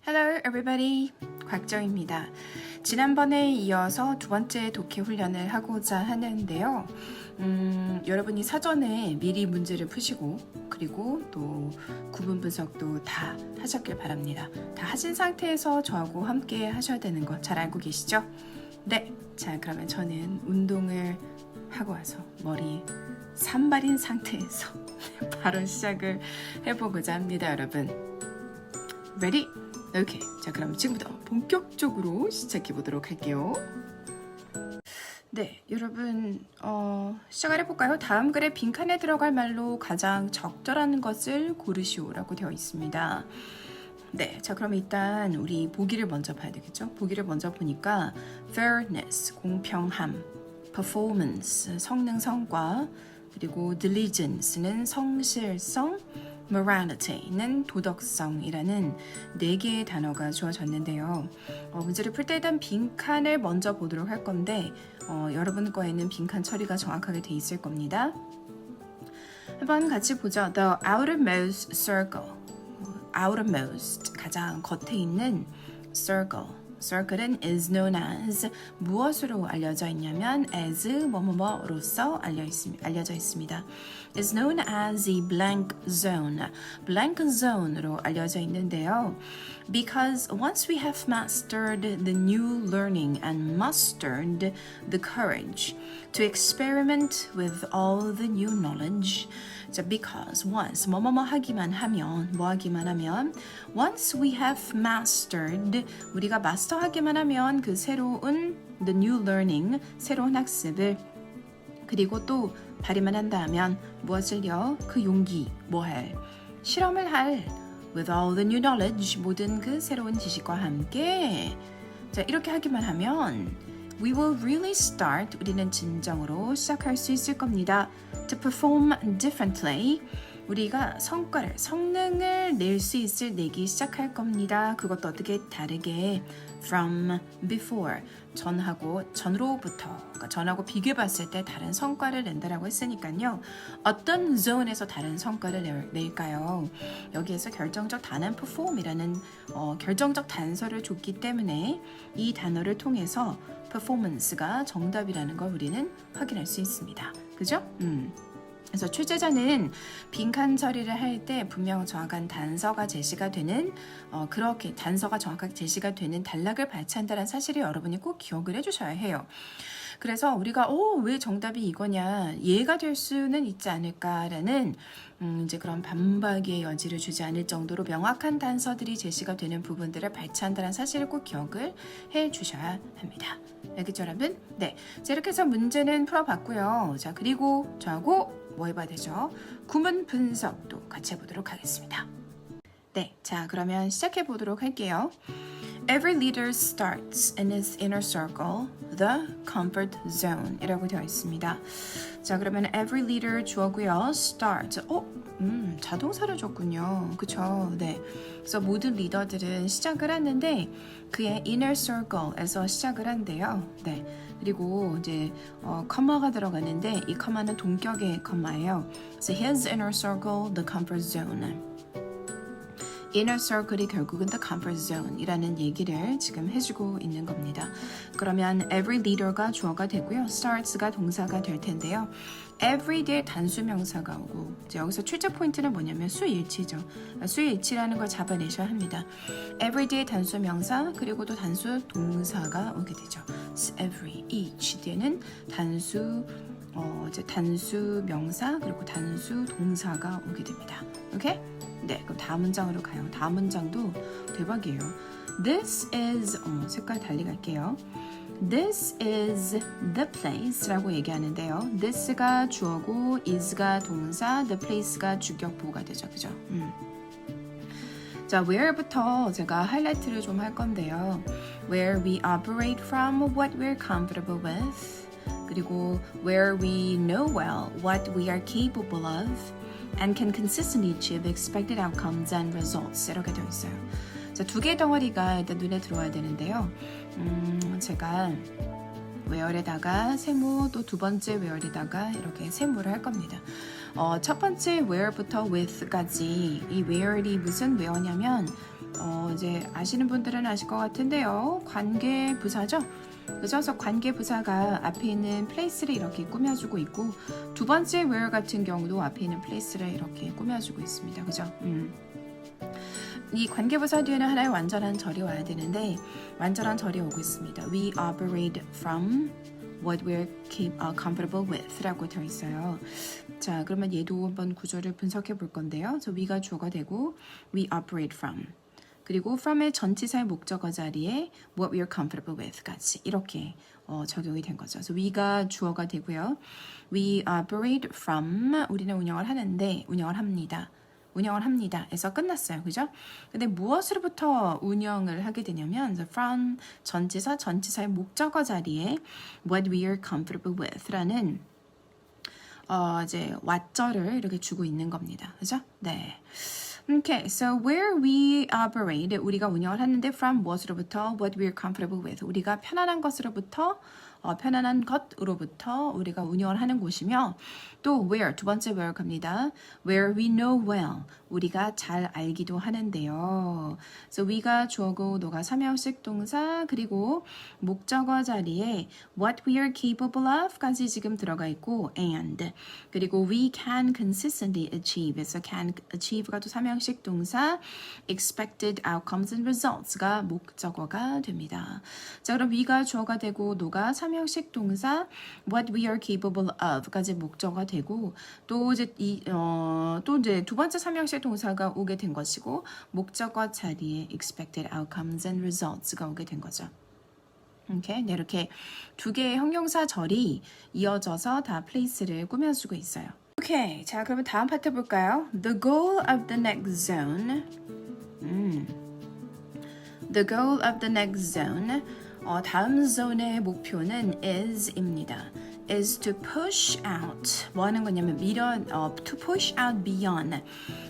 Hello everybody, 곽정입니다. 지난번에 이어서 두 번째 독해 훈련을 하고자 하는데요. 여러분이 사전에 미리 문제를 푸시고 그리고 또 구분 분석도 다 하셨길 바랍니다. 다 하신 상태에서 저하고 함께 하셔야 되는 거 잘 알고 계시죠? 네, 자 그러면 저는 운동을 하고 와서 머리 산발인 상태에서 바로 시작을 해보고자 합니다, 여러분. Ready? 오케이. 자, 그럼 지금부터 본격적으로 시작해 보도록 할게요. 네, 여러분 시작을 해볼까요? 다음 글에 빈칸에 들어갈 말로 가장 적절한 것을 고르시오라고 되어 있습니다. 네, 자 그럼 일단 우리 보기를 먼저 봐야 되겠죠? 보기를 먼저 보니까 fairness, 공평함, performance, 성능 성과, 그리고 diligence는 성실성, morality는 도덕성이라는 4개의 단어가 주어졌는데요. 문제를 풀 때 일단 빈칸을 먼저 보도록 할 건데 여러분 거에는 빈칸 처리가 정확하게 돼 있을 겁니다. 한번 같이 보죠. The outermost circle, outermost 가장 겉에 있는 circle. circle은 is known as 무엇으로 알려져 있냐면 as 뭐뭐뭐로서 알려져 있습니다. is known as the blank zone. blank zone으로 알려져 있는데요. Because once we have mastered the new learning and mustered the courage to experiment with all the new knowledge. 자, because once 뭐뭐뭐 하기만 하면 뭐 하기만 하면 once we have mastered 우리가 마스터하기만 하면 그 새로운 the new learning 새로운 학습을 그리고 또 발휘만 한다면 무엇을요? 그 용기 뭐할 실험을 할 with all the new knowledge 모든 그 새로운 지식과 함께 자 이렇게 하기만 하면 we will really start 우리는 진정으로 시작할 수 있을 겁니다. To perform differently 우리가 성능을 낼 수 있을 내기 시작할 겁니다. 그것도 어떻게 다르게 from before 전으로부터 그러니까 전하고 비교해 봤을 때 다른 성과를 낸다라고 했으니까요. 어떤 zone에서 다른 성과를 낼까요? 여기에서 결정적 단어는 perform이라는 결정적 단서를 줬기 때문에 이 단어를 통해서 performance가 정답이라는 걸 우리는 확인할 수 있습니다. 그죠? 그래서 출제자는 빈칸 처리를 할 때 분명 정확한 단서가 제시가 되는 그렇게 단서가 정확하게 제시가 되는 단락을 발췌한다는 사실을 여러분이 꼭 기억을 해주셔야 해요. 그래서 우리가 왜 정답이 이거냐 이해가 될 수는 있지 않을까라는 이제 그런 반박의 여지를 주지 않을 정도로 명확한 단서들이 제시가 되는 부분들을 발췌한다는 사실을 꼭 기억을 해주셔야 합니다. 알겠죠, 여러분? 네, 자, 이렇게 해서 문제는 풀어봤고요. 자, 그리고 저하고 뭐 해봐야 되죠? 구문 분석도 같이 해보도록 하겠습니다. 네, 자 그러면 시작해 보도록 할게요. Every leader starts in his inner circle, the comfort zone 이라고 되어 있습니다. 자 그러면 every leader 주어고요. start, 자동사를 줬군요. 그쵸? 네. 그래서 모든 리더들은 시작을 하는데 그의 inner circle에서 시작을 한대요. 네. 그리고 이제 커마가 들어가는데 이 커마는 동격의 커마예요. 그래서 his inner circle, the comfort zone. inner circle이 결국은 the comfort zone 이라는 얘기를 지금 해주고 있는 겁니다. 그러면 every leader가 주어가 되고요. starts가 동사가 될 텐데요. every 뒤에 단수명사가 오고 이제 여기서 출제 포인트는 뭐냐면 수일치죠. 수일치라는 걸 잡아내셔야 합니다. every 뒤에 단수명사 그리고 또 단수 동사가 오게 되죠. every, each 뒤에는 이제 단수 명사 그리고 단수 동사가 오게 됩니다. 오케이? 네, 그럼 다음 문장으로 가요. 다음 문장도 대박이에요. This is 색깔 달리 갈게요. This is the place라고 얘기하는데요. this가 주어고 is가 동사, the place가 주격보가 되죠, 그죠? 자, where부터 제가 하이라이트를 좀 할 건데요. Where we operate from, what we're comfortable with. 그리고 where we know well, what we are capable of. and can consistently achieve expected outcomes and results 이렇게 되어 있어요. 자, 2개의 덩어리가 일단 눈에 들어와야 되는데요. 제가 where에다가 세모 또 두 번째 where에다가 이렇게 세모를 할 겁니다. 첫 번째 where부터 with까지 이 where이 무슨 where냐면 이제 아시는 분들은 아실 것 같은데요. 관계 부사죠. 그죠? 그래서 관계 부사가 앞에 있는 place를 이렇게 꾸며주고 있고 두 번째 where 같은 경우도 앞에 있는 place를 이렇게 꾸며주고 있습니다. 그죠? 이 관계부사 뒤에는 하나의 완전한 절이 와야 되는데 완전한 절이 오고 있습니다. We operate from what we're comfortable with 라고 되어 있어요. 자, 그러면 얘도 한번 구조를 분석해 볼 건데요. 그래서 we가 주어가 되고 we operate from 그리고 from의 전치사의 목적어 자리에 what we're comfortable with 같이 이렇게 적용이 된 거죠. 그래서 we가 주어가 되고요. We operate from 우리는 운영을 하는데 운영을 합니다. 운영을 합니다. 에서 끝났어요. 그죠? 근데 무엇으로부터 운영을 하게 되냐면 from 전치사의 목적어 자리에 what we are comfortable with 라는 이제 what절을 이렇게 주고 있는 겁니다. 그죠? 네. Okay, so where we operate, 우리가 운영을 하는데 from 무엇으로부터 what we are comfortable with, 우리가 편안한 것으로부터 편안한 것으로부터 우리가 운영을 하는 곳이며 또 where, 두 번째 where 갑니다. Where we know well, 우리가 잘 알기도 하는데요. So we가 주어고 너가 삼형식 동사 그리고 목적어 자리에 what we are capable of까지 지금 들어가 있고 and 그리고 we can consistently achieve, 그래서 can achieve가 또 삼형식 동사 expected outcomes and results가 목적어가 됩니다. 자, 그럼 we가 주어가 되고 너가 삼형식 동사 what we are capable of까지 목적어가 되고 또 이제 또 이제 두 번째 삼형식 동사가 오게 된 것이고 목적어 자리에 expected outcomes and results가 오게 된 거죠. Okay? 네, 이렇게 두 개의 형용사 절이 이어져서 다 place를 꾸며주고 있어요. 오케이, 자 그러면 다음 파트 볼까요? The goal of the next zone. The goal of the next zone. 다음 zone의 목표는 is입니다. is to push out. 뭐 하는 거냐면 to push out beyond.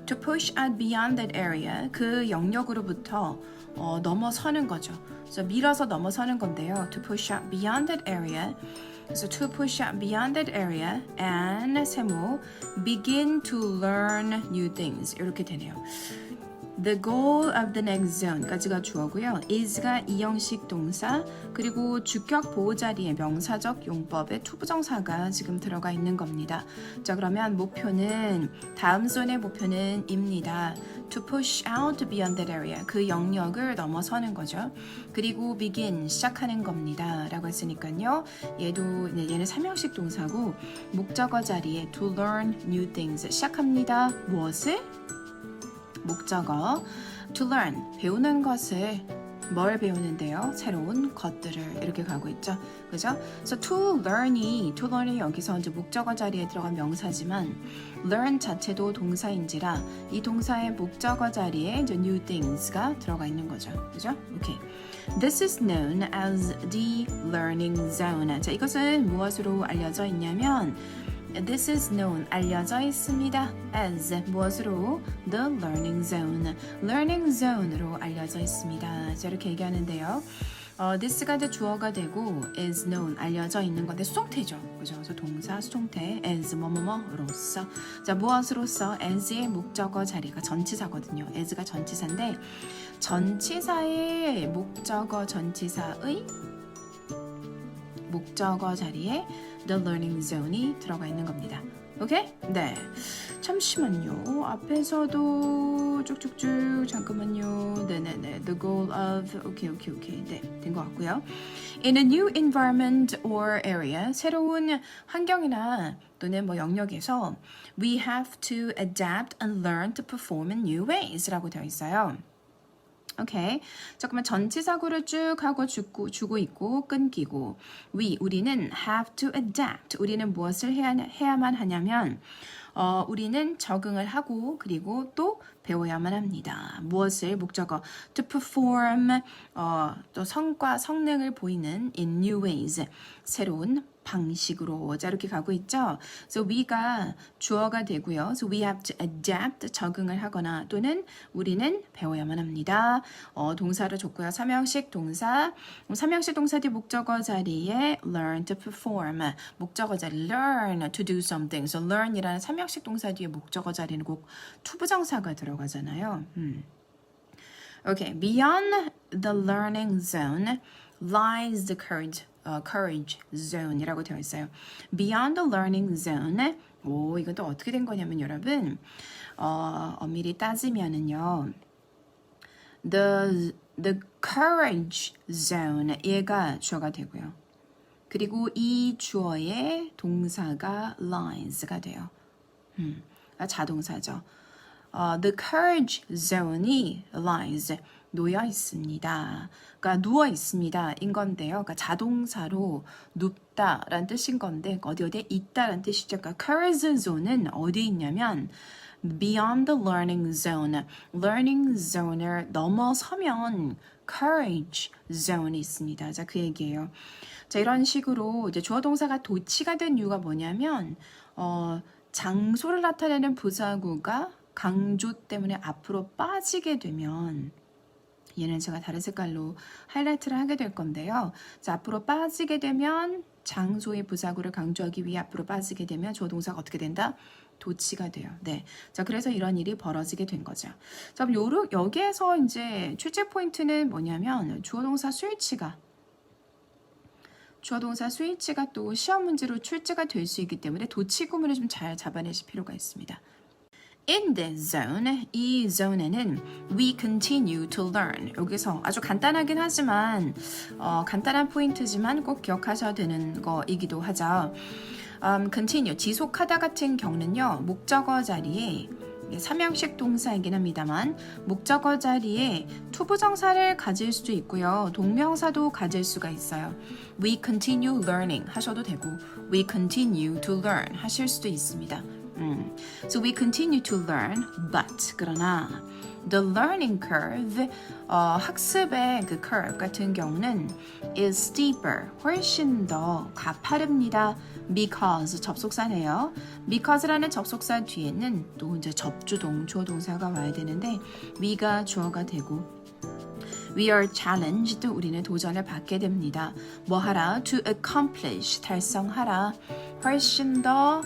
To push out beyond that area. 그 영역으로부터 넘어서는 거죠. 그래서 밀어서 넘어서는 건데요. To push out beyond that area. So to push out beyond that area and 세모 begin to learn new things 이렇게 되네요. The goal of the next zone까지가 주어고요. is가 이형식 동사 그리고 주격 보호 자리에 명사적 용법의 투부정사가 지금 들어가 있는 겁니다. 자 그러면 목표는 다음 존의 목표는 입니다. To push out beyond that area 그 영역을 넘어서는 거죠. 그리고 begin 시작하는 겁니다. 라고 했으니까요. 얘는 삼형식 동사고 목적어 자리에 to learn new things 시작합니다. 무엇을? 목적어 to learn 배우는 것을 뭘 배우는데요? 새로운 것들을 이렇게 가고 있죠. 그죠? 그래서 to learn이 여기서 이제 목적어 자리에 들어간 명사지만 learn 자체도 동사인지라 이 동사의 목적어 자리에 이제 new things가 들어가 있는 거죠. 그죠? 오케이. This is known as the learning zone. 자, 이것은 무엇으로 알려져 있냐면 This is known 알려져 있습니다 as 무엇으로 the learning zone learning zone으로 알려져 있습니다. 자, 이렇게 얘기하는데요. this가 이제 주어가 되고 is known 알려져 있는 건데 수동태죠. 그죠? 그래서 동사 수동태 as 뭐뭐뭐로서 자 무엇으로서 as의 목적어 자리가 전치사거든요. as가 전치사인데 전치사의 목적어 전치사의 목적어 자리에 the learning zone이 들어가 있는 겁니다. 오케이? 네. 잠시만요. 앞에서도 쭉쭉쭉 잠깐만요. 네네네. The goal of 오케이. 네, 된 것 같고요. In a new environment or area 새로운 환경이나 또는 뭐 영역에서 we have to adapt and learn to perform in new ways라고 되어 있어요. 오케이. 잠깐만 전치사구를 쭉 하고 주고 있고 끊기고 우리는 have to adapt. 우리는 무엇을 해야만 하냐면 우리는 적응을 하고 그리고 또 배워야만 합니다. 무엇을 목적어 to perform 또 성능을 보이는 in new ways 새로운 방식으로 자 이렇게 가고 있죠. So we가 주어가 되고요. So we have to adapt 적응을 하거나 또는 우리는 배워야만 합니다. 동사를 줬고요. 삼형식 동사 뒤 목적어 자리에 learn to perform 목적어 자리 learn to do something. So learn이라는 삼형식 동사 뒤에 목적어 자리는 꼭 투부정사가 들어가잖아요. Okay, beyond the learning zone lies the courage zone이라고 되어 있어요. Beyond the learning zone. 오, 이건 또 어떻게 된 거냐면 여러분, 엄밀히 따지면은요, the courage zone 얘가 주어가 되고요. 그리고 이 주어의 동사가 lies가 돼요. 자동사죠. The courage zone이 lies 놓여 있습니다. 그러니까 누워 있습니다. 인 건데요. 그러니까 자동사로 눕다라는 뜻인 건데 어디에 있다라는 뜻이죠. 그러니까 courage zone은 어디 있냐면 beyond the learning zone, learning zone을 넘어서면 courage zone이 있습니다. 자, 그 얘기예요. 자, 이런 식으로 이제 주어 동사가 도치가 된 이유가 뭐냐면 장소를 나타내는 부사구가 강조 때문에 앞으로 빠지게 되면 얘는 제가 다른 색깔로 하이라이트를 하게 될 건데요. 자, 앞으로 빠지게 되면 장소의 부사구를 강조하기 위해 앞으로 빠지게 되면 주어 동사가 어떻게 된다? 도치가 돼요. 네. 자, 그래서 이런 일이 벌어지게 된 거죠. 자, 그럼 여기에서 이제 출제 포인트는 뭐냐면 주어 동사 스위치가 또 시험 문제로 출제가 될 수 있기 때문에 도치 구문을 좀 잘 잡아내실 필요가 있습니다. In this zone, 이 zone에는 we continue to learn. 여기서 아주 간단하긴 하지만 간단한 포인트지만 꼭 기억하셔야 되는 거이기도 하죠. continue, 지속하다 같은 경우는요. 목적어 자리에 삼형식 동사이긴 합니다만 목적어 자리에 투부정사를 가질 수도 있고요. 동명사도 가질 수가 있어요. We continue learning 하셔도 되고 we continue to learn 하실 수도 있습니다. So we continue to learn, but 그러나 the learning curve, 학습의 그 curve 같은 경우는 is steeper, 훨씬 더 가파릅니다. Because 접속사네요. Because라는 접속사 뒤에는 또 이제 접주동, 주어 동사가 와야 되는데 we가 주어가 되고 We are challenged. 우리는 도전을 받게 됩니다. 뭐 하라? To accomplish. 달성하라. 훨씬 더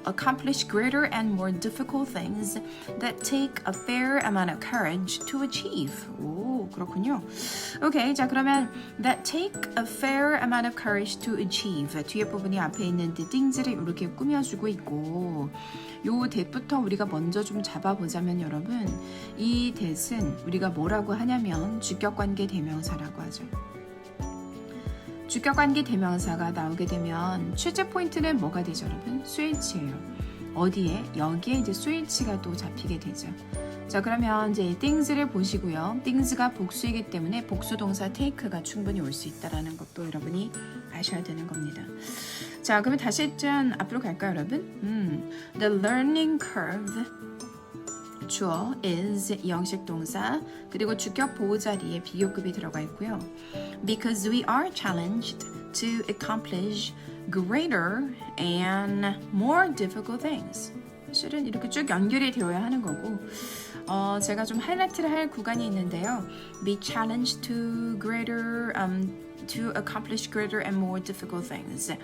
accomplish greater and more difficult things that take a fair amount of courage to achieve. 오, 그렇군요. 오케이, 자 그러면 that take a fair amount of courage to achieve. 뒤에 부분이 앞에 있는 the things를 이렇게 꾸며주고 있고 요 that부터 우리가 먼저 좀 잡아보자면 여러분 이 that은 우리가 뭐라고 하냐면 주격관계 대명사라고 하죠. 주격관계 대명사가 나오게 되면 출제 포인트는 뭐가 되죠, 여러분? 스위치예요. 어디에? 여기에 이제 스위치가 또 잡히게 되죠. 자, 그러면 이제 things를 보시고요. things가 복수이기 때문에 복수 동사 take가 충분히 올 수 있다라는 것도 여러분이 아셔야 되는 겁니다. 자, 그러면 다시 좀 앞으로 갈까요, 여러분? The learning curve. 주어 is 영식 동사 그리고 주격 보호 자리에 비교급이 들어가 있고요. Because we are challenged to accomplish greater and more difficult things. 사실은 이렇게 쭉 연결이 되어야 하는 거고 제가 좀 하이라이트를 할 구간이 있는데요. Be challenged to greater to accomplish greater and more difficult things.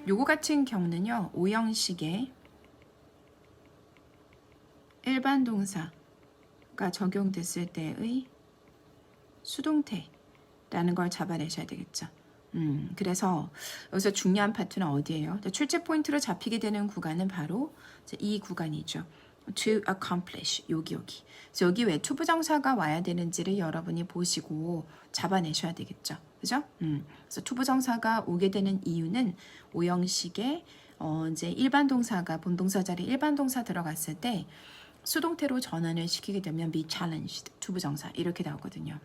요거 같은 경우는요. 오형식의 일반 동사가 적용됐을 때의 수동태라는 걸 잡아내셔야 되겠죠. 그래서 여기서 중요한 파트는 어디예요? 출제 포인트로 잡히게 되는 구간은 바로 이 구간이죠. To accomplish, 여기. 그래서 여기 왜 투부정사가 와야 되는지를 여러분이 보시고 잡아내셔야 되겠죠. 그죠? 그래서 투부정사가 오게 되는 이유는 오형식의 이제 일반 동사가 본동사 자리에 일반 동사 들어갔을 때 수동태로 전환을 시키게 되면 be challenged, 투부정사 이렇게 나오거든요.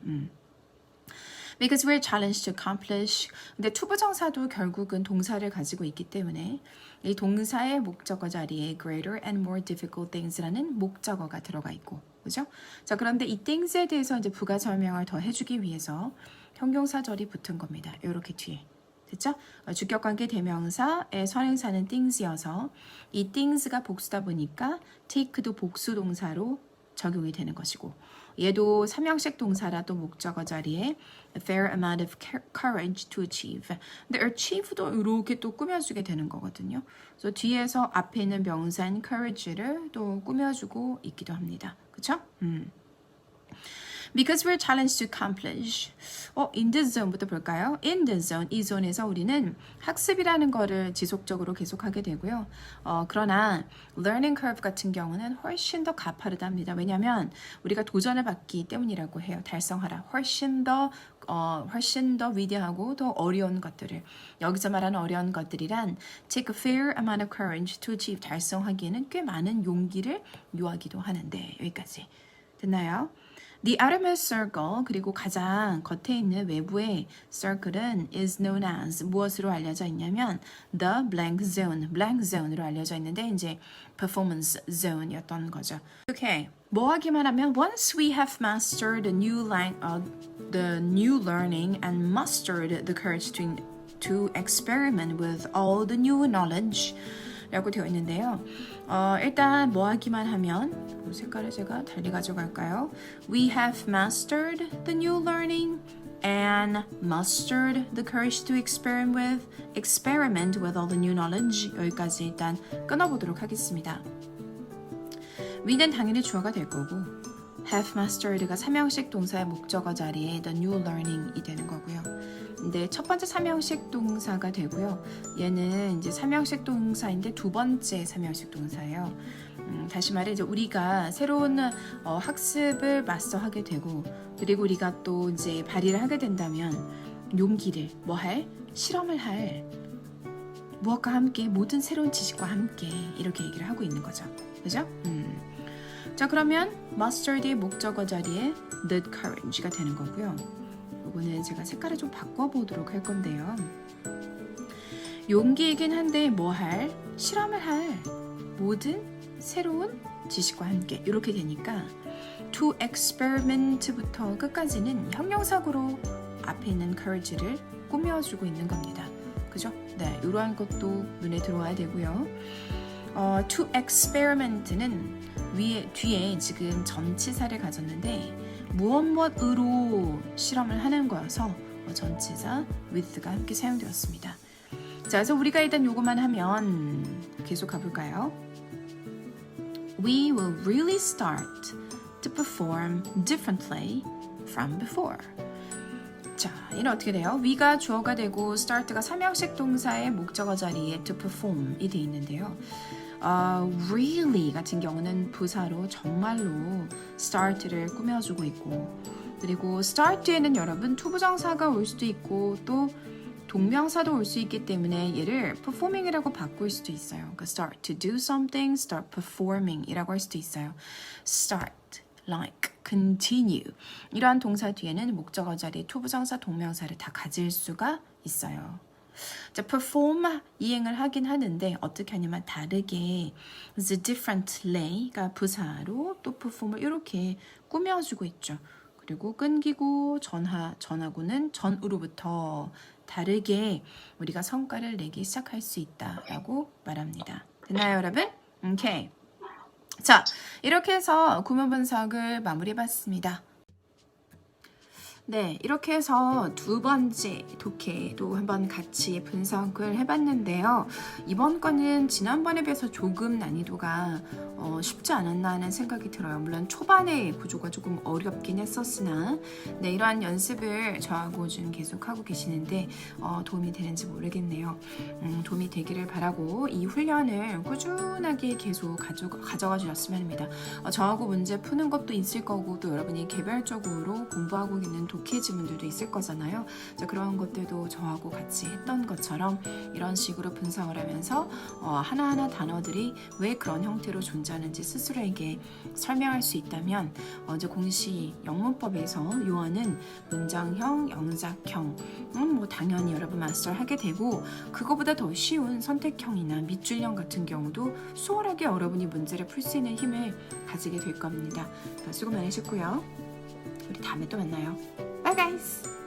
Because we're challenged to accomplish. 근데 투부정사도 결국은 동사를 가지고 있기 때문에 이 동사의 목적어 자리에 greater and more difficult things라는 목적어가 들어가 있고, 그죠? 자, 그런데 이 things에 대해서 이제 부가 설명을 더 해주기 위해서 형용사절이 붙은 겁니다. 이렇게 뒤에. 됐죠? 주격관계 대명사의 선행사는 things여서 이 things가 복수다 보니까 take도 복수 동사로 적용이 되는 것이고 얘도 삼형식 동사라 또 목적어 자리에 a fair amount of courage to achieve. 근데 achieve도 이렇게 또 꾸며주게 되는 거거든요. 그래서 뒤에서 앞에 있는 명사인 courage를 또 꾸며주고 있기도 합니다. 그렇죠? Because we're challenged to accomplish. In the zone부터 볼까요? In the zone, 이 zone에서 우리는 학습이라는 거를 지속적으로 계속하게 되고요. 그러나 learning curve 같은 경우는 훨씬 더 가파르답니다. 왜냐하면 우리가 도전을 받기 때문이라고 해요. 달성하라. 훨씬 더 위대하고 더 어려운 것들을 여기서 말하는 어려운 것들이란 take a fair amount of courage to achieve 달성하기에는 꽤 많은 용기를 요하기도 하는데 여기까지 됐나요? The outermost circle 그리고 가장 겉에 있는 외부의 circle은 is known as 무엇으로 알려져 있냐면 the blank zone으로 알려져 있는데 이제 performance zone이었던 거죠. Okay. 뭐 하기만 하면 once we have mastered the new learning and mustered the courage to experiment with all the new knowledge 라고 되어 있는데요. 일단 뭐 하기만 하면 색깔을 제가 달리 가져갈까요? We have mastered the new learning and mustered the courage to experiment with all the new knowledge. 여기까지 일단 끊어보도록 하겠습니다. we는 당연히 주어가 될 거고 have mastered가 삼형식 동사의 목적어 자리에 the new learning이 되는 거고요. 근데 첫 번째 삼형식 동사가 되고요. 얘는 이제 삼형식 동사인데 두 번째 삼형식 동사예요. 다시 말해 이제 우리가 새로운 학습을 마스터하게 되고 그리고 우리가 또 이제 발휘를 하게 된다면 용기를 실험을 할 무엇과 함께 모든 새로운 지식과 함께 이렇게 얘기를 하고 있는 거죠. 그죠? 자 그러면 mastered의 목적어 자리에 the courage가 되는 거고요. 이거는 제가 색깔을 좀 바꿔보도록 할 건데요. 용기이긴 한데 실험을 할 모든 새로운 지식과 함께 이렇게 되니까 to experiment부터 끝까지는 형용사구로 앞에 있는 courage를 꾸며주고 있는 겁니다. 그죠? 네, 이러한 것도 눈에 들어와야 되고요. to experiment는 뒤에 지금 전치사를 가졌는데 무엇으로 실험을 하는 거여서 전치사 with가 함께 사용되었습니다. 자, 그래서 우리가 일단 요거만 하면 계속 가볼까요? We will really start to perform differently from before. 자, 이는 어떻게 돼요? we가 주어가 되고 start가 삼형식 동사의 목적어 자리에 to perform이 돼 있는데요. really 같은 경우는 부사로 정말로 start를 꾸며주고 있고 그리고 start 뒤에는 여러분 투부정사가 올 수도 있고 또 동명사도 올 수 있기 때문에 얘를 performing이라고 바꿀 수도 있어요. 그러니까 start to do something, start performing이라고 할 수도 있어요. start, like, continue 이러한 동사 뒤에는 목적어 자리에 투부정사, 동명사를 다 가질 수가 있어요. 자, perform 이행을 하긴 하는데 어떻게 하냐면 다르게 the differently가 부사로 또 perform을 이렇게 꾸며주고 있죠. 그리고 끊기고 전하고는 전으로부터 다르게 우리가 성과를 내기 시작할 수 있다라고 말합니다. 됐나요, 여러분? 오케이. 자, 이렇게 해서 구문 분석을 마무리해봤습니다. 네, 이렇게 해서 두 번째 독해도 한번 같이 분석을 해봤는데요. 이번 거는 지난번에 비해서 조금 난이도가 쉽지 않았나 하는 생각이 들어요. 물론 초반에 구조가 조금 어렵긴 했었으나 네, 이러한 연습을 저하고 지금 계속하고 계시는데 도움이 되는지 모르겠네요. 도움이 되기를 바라고 이 훈련을 꾸준하게 계속 가져가 주셨으면 합니다. 저하고 문제 푸는 것도 있을 거고 또 여러분이 개별적으로 공부하고 있는 독해 지문들도 있을 거잖아요. 자, 그런 것들도 저하고 같이 했던 것처럼 이런 식으로 분석을 하면서 하나하나 단어들이 왜 그런 형태로 존재하는지 스스로에게 설명할 수 있다면 이제 공시 영문법에서 요하는 문장형, 영작형은 뭐 당연히 여러분 마스터하게 되고 그거보다 더 쉬운 선택형이나 밑줄형 같은 경우도 수월하게 여러분이 문제를 풀 수 있는 힘을 가지게 될 겁니다. 수고 많으셨고요. 우리 다음에 또 만나요. Bye guys!